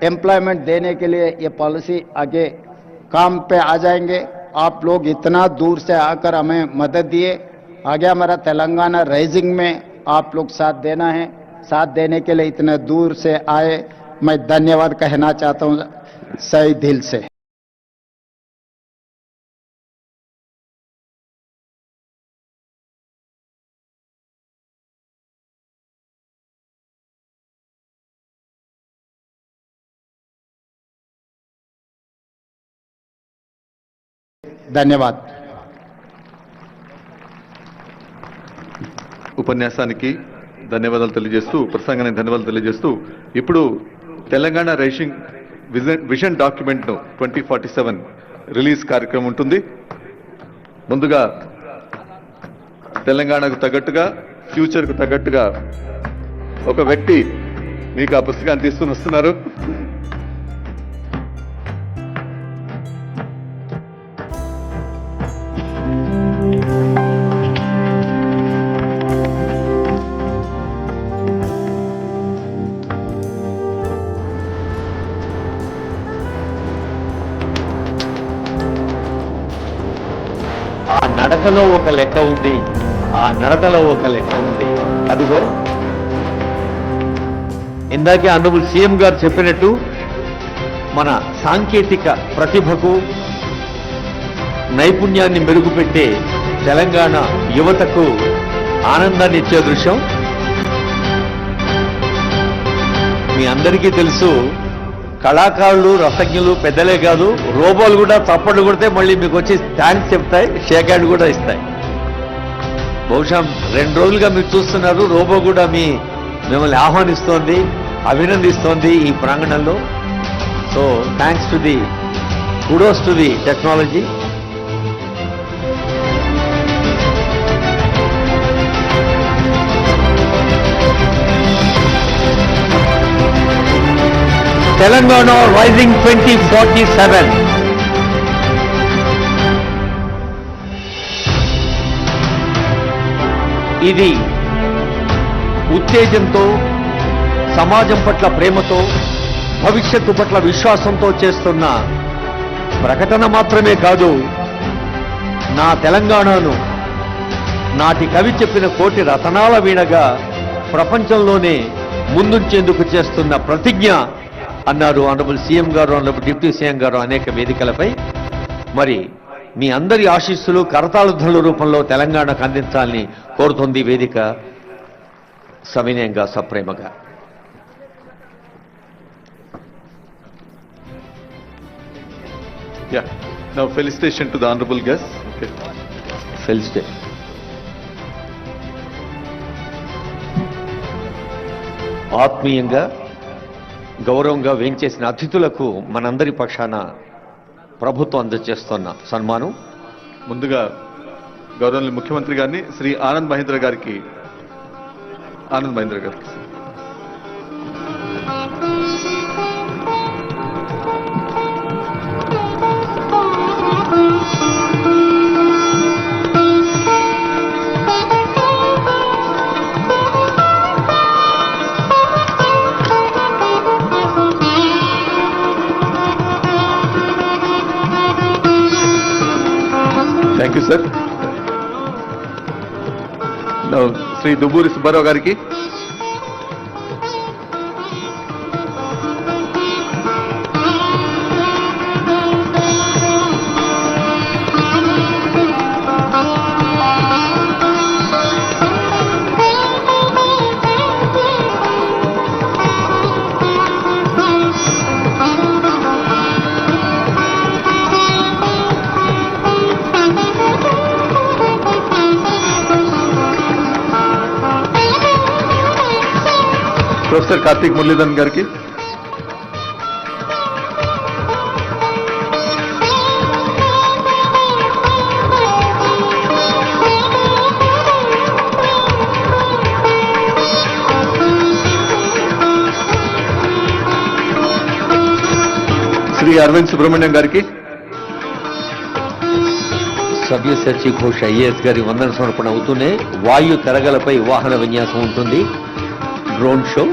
Employment देने के लिए ये पॉलिसी आगे काम पे आ जाएंगे। आप लोग इतना दूर से आकर हमें मदद दिए, आगे हमारा तेलंगाना राइजिंग में आप लोग साथ देना है। साथ देने के लिए इतने दूर से आए, मैं धन्यवाद कहना चाहता हूँ सही दिल से। ధన్యవాద్. ఉపన్యాసానికి ధన్యవాదాలు తెలియజేస్తూ, ప్రసంగానికి ధన్యవాదాలు తెలియజేస్తూ, ఇప్పుడు Telangana rising vision document 2047 release కార్యక్రమం ఉంటుంది. ముందుగా తెలంగాణకు తగ్గట్టుగా, ఫ్యూచర్కు తగ్గట్టుగా ఒక వ్యక్తి మీకు ఆ పుస్తకాన్ని తీసుకుని వస్తున్నారు. నడకలో ఒక లెక్క ఉంది, ఆ నడకలో ఒక లెక్క ఉంది. అదిగో ఇందాకే ఆనరబుల్ సీఎం గారు చెప్పినట్టు మన సాంకేతిక ప్రతిభకు నైపుణ్యాన్ని మెరుగుపెట్టే తెలంగాణ యువతకు ఆనందాన్ని ఇచ్చే దృశ్యం మీ అందరికీ తెలుసు. కళాకారులు, రసజ్ఞులు పెద్దలే కాదు, రోబోలు కూడా చప్పట్లు కొడితే మళ్ళీ మీకు వచ్చి థ్యాంక్స్ చెప్తాయి, షేక్ హ్యాండ్ కూడా ఇస్తాయి. బహుశా 2 రోజులుగా మీరు చూస్తున్నారు, రోబో కూడా మిమ్మల్ని ఆహ్వానిస్తోంది, అభినందిస్తోంది ఈ ప్రాంగణంలో. So thanks to the kudos to the technology. Telangana rising 2047 ఇది ఉత్తేజంతో, సమాజం పట్ల ప్రేమతో, భవిష్యత్తు పట్ల విశ్వాసంతో చేస్తున్న ప్రకటన మాత్రమే కాదు, నా తెలంగాణను నాటి కవి చెప్పిన కోటి రతనాల వీణగా ప్రపంచంలోనే ముందుంచేందుకు చేస్తున్న ప్రతిజ్ఞ అన్నారు ఆనరబుల్ సీఎం గారు, ఆనరబుల్ డిప్యూటీ సీఎం గారు అనేక వేదికలపై. మరి మీ అందరి ఆశీస్సులు కరతాళ ధ్వనుల రూపంలో తెలంగాణకు అందించాలని కోరుతుంది వేదిక సవినయంగా, సప్రేమగా. Yeah. Now felicitation to the honorable guest. Okay. Felicitation. ఆత్మీయంగా, గౌరవంగా వేంచేసిన అతిథులకు మనందరి పక్షాన ప్రభుత్వం అందజేస్తున్న సన్మానం. ముందుగా గౌరవనీయ ముఖ్యమంత్రి గారిని శ్రీ ఆనంద్ మహీంద్ర గారికి thank you sir. Shri Dubburi Subbarao గారికి, ప్రొఫెసర్ కార్తీక్ మురళీధరన్ గారికి, శ్రీ అరవింద్ సుబ్రహ్మణ్యం గారికి, సవ్యసాచి ఘోష్ ఐఏఎస్ గారి వందన సమర్పణ అవుతూనే వాయు తెరగలపై వాహన విన్యాసం ఉంటుంది, డ్రోన్ షో.